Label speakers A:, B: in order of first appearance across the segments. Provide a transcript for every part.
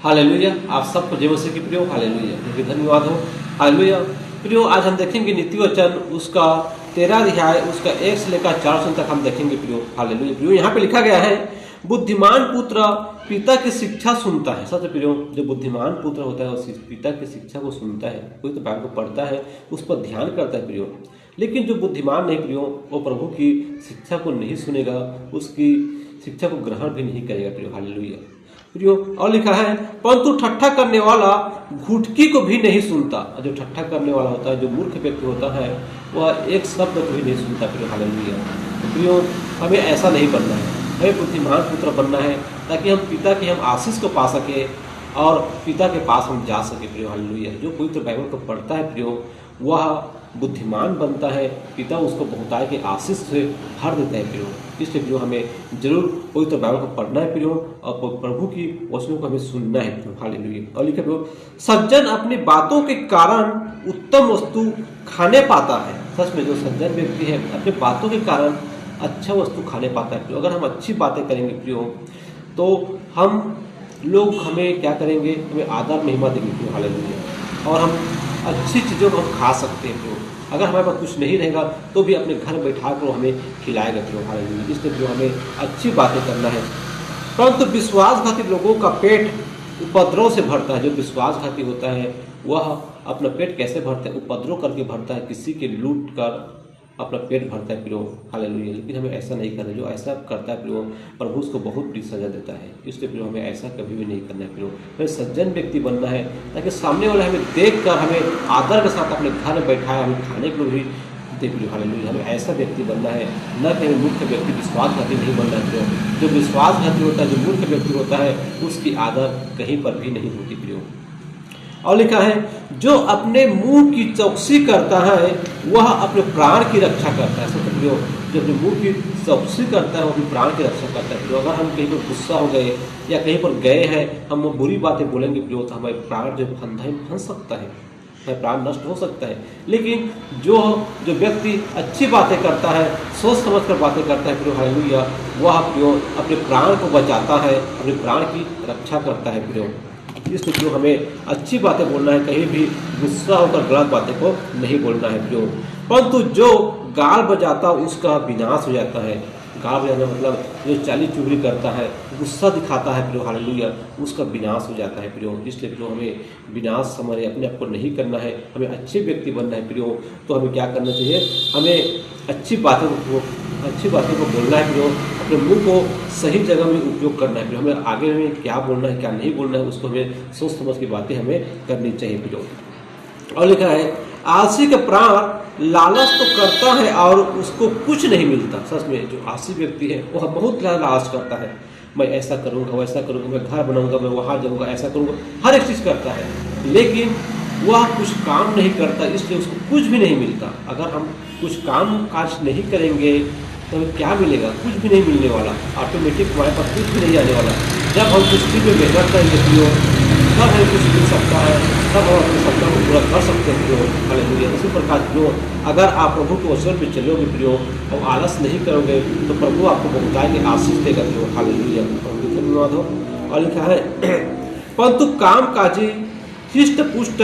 A: Hallelujah. आप सबको जय मसीह की प्रियो। हालेलुया, देखिए धन्यवाद हो। हालेलुया प्रियो, आज हम देखेंगे नीति वचन उसका 13 अध्याय उसका 1 से लेकर 4 तक हम देखेंगे प्रियो। हालेलुया प्रियो, यहाँ पे लिखा गया है बुद्धिमान पुत्र पिता की शिक्षा सुनता है। सच प्रियो, जो बुद्धिमान पुत्र होता है वो पिता की शिक्षा को सुनता है, कोई तो बाइबल को पढ़ता है, उस पर ध्यान करता है प्रियो। लेकिन जो बुद्धिमान नहीं प्रियो, वो प्रभु की शिक्षा को नहीं सुनेगा, उसकी शिक्षा को ग्रहण भी नहीं करेगा प्रियो। हालेलुया प्रियो, और लिखा है परंतु ठट्ठा करने वाला घुटकी को भी नहीं सुनता। जो ठट्ठा करने वाला होता है, जो मूर्ख व्यक्ति होता है, वह एक शब्द को भी नहीं सुनता प्रियो। हालेलुया प्रियो, हमें ऐसा नहीं बनना है, हमें बुद्धिमान पुत्र बनना है ताकि हम पिता की हम आशीष को पा सके और पिता के पास हम जा सके प्रियो। हालेलुया, जो कोई तो बाइबल को पढ़ता है प्रियो, वह बुद्धिमान बनता है, पिता उसको बहुतायत की आशीष से भर देता है प्रियो। इसलिए प्रियो, हमें जरूर कोई तो बाइबल को पढ़ना है प्रियो और प्रभु की वचनों को हमें सुनना है प्रियो। हालेलुया, और लिखा प्रियो सज्जन अपनी बातों के कारण उत्तम वस्तु खाने पाता है। सच में जो सज्जन व्यक्ति है अपने बातों के कारण अच्छा वस्तु खाने पाता है प्रियो। अगर हम अच्छी बातें करेंगे प्रियो, तो हम लोग हमें क्या करेंगे, हमें आदर महिमा देंगे प्रियो। हालेलुया, और हम अच्छी चीज़ों को हम खा सकते हैं प्रियो। अगर हमारे पास कुछ नहीं रहेगा तो भी अपने घर बैठा कर हमें खिलाएगा प्रियो। हालेलुया, इसलिए प्रियो हमें अच्छी बातें करना है। परंतु विश्वासघाती लोगों का पेट उपद्रव से भरता है। जो विश्वासघाती होता है वह अपना पेट कैसे भरता है, उपद्रव करके भरता है, किसी के लूट कर अपना पेट भरता है प्रियो। हालेलुया, लेकिन हमें ऐसा नहीं करना। जो ऐसा करता है प्रियो, प्रभु उसको बहुत बड़ी सजा देता है। इसलिए प्रियो हमें ऐसा कभी भी नहीं करना है प्रियो। हमें सज्जन व्यक्ति बनना है ताकि सामने वाले हमें देख कर हमें आदर के साथ अपने घर में बैठाए, हमें खाने के लिए भी दे प्रियो। हालेलुया, हमें ऐसा व्यक्ति बनना है, न कि हमें मूर्ख व्यक्ति विश्वासघाती नहीं बनना है प्रियो। जो विश्वासघाती होता है, जो मूर्ख व्यक्ति होता है, उसकी आदर कहीं पर भी नहीं होती प्रियो। और लिखा है जो अपने मुंह की चौकसी करता है वह अपने प्राण की रक्षा करता है। सब प्रियो, जो अपने मुंह की चौकसी करता है वो अपने प्राण की रक्षा करता है प्रियो। अगर हम कहीं पर गुस्सा हो गए या कहीं पर गए हैं, हम वो बुरी बातें बोलेंगे प्रियो, तो हमारे प्राण जो फंदा में फंस सकता है, हमारे प्राण नष्ट हो सकता है। लेकिन जो व्यक्ति अच्छी बातें करता है, सोच समझ कर बातें करता है प्रियो, हालेलुया, वह प्रियो अपने प्राण को बचाता है, अपने प्राण की रक्षा करता है प्रियो। इसलिए प्रियो हमें अच्छी बातें बोलना है, कहीं भी गुस्सा होकर गलत बातें को नहीं बोलना है प्रियो। परंतु जो गाल बजाता उसका विनाश हो जाता है। गाल बजाना मतलब जो चाली चुगली करता है, गुस्सा दिखाता है प्रियो, हालेलुया, उसका विनाश हो जाता है प्रियो। इसलिए प्रियो हमें विनाश हमारे अपने आप को नहीं करना है, हमें अच्छे व्यक्ति बनना है प्रियो। तो हमें क्या करना चाहिए, हमें अच्छी बातों को बोलना है प्रियो, अपने मुंह को सही जगह में उपयोग करना है प्रियो। हमें आगे में क्या बोलना है क्या नहीं बोलना है, उसको हमें सोच समझ की बातें हमें करनी चाहिए प्रियो। और लिखा है आलसी का प्राण लालच तो करता है और उसको कुछ नहीं मिलता। सच में जो आलसी व्यक्ति है वह बहुत लालच करता है, मैं ऐसा करूँगा, वैसा करूँगा, मैं घर बनाऊँगा, मैं वहाँ जाऊँगा, ऐसा करूँगा, हर एक चीज़ करता है, लेकिन वह कुछ काम नहीं करता, इसलिए उसको कुछ भी नहीं मिलता। अगर हम कुछ काम काज नहीं करेंगे तो हमें क्या मिलेगा, कुछ भी नहीं मिलने वाला, ऑटोमेटिक हमारे पास कुछ भी नहीं आने वाला। जब हम कुछ चीज़ में मेहनत करेंगे प्रियो, तब हमें कुछ मिल सकता है, तब हम अपने सपना को पूरा कर सकते हैं प्रियो। हालेलुया, इसी प्रकार प्रियो अगर आप प्रभु के वचन पे चलोगे प्रियो और आलस नहीं करोगे तो प्रभु आपको बहुतायत की आशीष देगा प्रियो। हालेलुया, धन्यवाद हो। और लिखा है परंतु काम काजी हिष्ट पुष्ट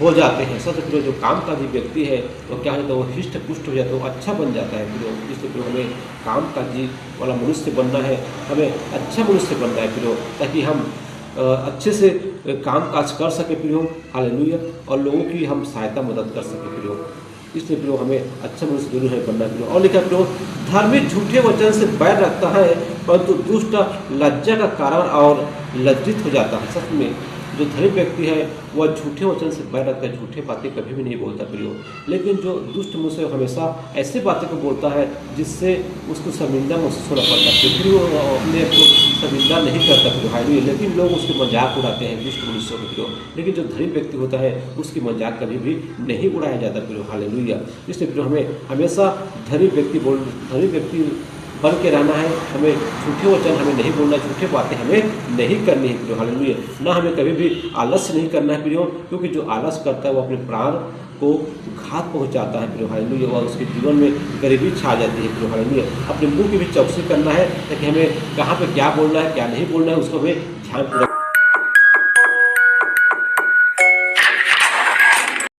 A: हो जाते हैं। सबसे प्रियो जो कामकाजी व्यक्ति है वो क्या है, तो वो हिष्ट पुष्ट हो जाता है, वो अच्छा बन जाता है प्रियो। इसलिए प्रियो हमें कामकाजी वाला मनुष्य बनना है, हमें अच्छा मनुष्य बनना है प्रियो, ताकि हम अच्छे से काम काज कर सके प्रियो। हालेलुया, और लोगों की हम सहायता मदद कर सके प्रियो। इसलिए प्रियो हमें अच्छा मनुष्य जरूर है बनना प्रियो। और लिखा प्रियो धर्मी झूठे वचन से बैर रखता है परंतु दुष्ट लज्जा का कारण और लज्जित हो जाता है। सच में जो धर्मी व्यक्ति है वह झूठे वचन से बैर रखता है, झूठे बातें कभी भी नहीं बोलता प्रियो। लेकिन जो दुष्ट मुँह से हमेशा ऐसी बातें को बोलता है जिससे उसको शर्मिंदा महसूस होना पड़ता है, फिर वो अपने को शर्मिंदा नहीं करता प्रियो। हालेलुया, लेकिन लोग उसके मजाक उड़ाते हैं दुष्ट मनुष्यों को प्रियो। लेकिन जो धर्मी व्यक्ति होता है उसकी मजाक कभी भी नहीं उड़ाया जाता प्रियो। हालेलुया, इसलिए प्रियो हमें हमेशा धर्मी व्यक्ति बन के रहना है। हमें झूठे वचन हमें नहीं बोलना, झूठे बातें हमें नहीं करनी है प्रियो। हालेलुया, ना हमें कभी भी आलस्य नहीं करना है प्रियो, क्योंकि जो आलस करता है वो अपने प्राण को घात पहुंचाता है प्रियो। हालेलुया, और उसके जीवन में गरीबी छा जाती है प्रियो। हालेलुया, अपने मुंह की भी चौकसी करना है ताकि हमें कहाँ पे क्या बोलना है क्या नहीं बोलना है उसको हमें ध्यान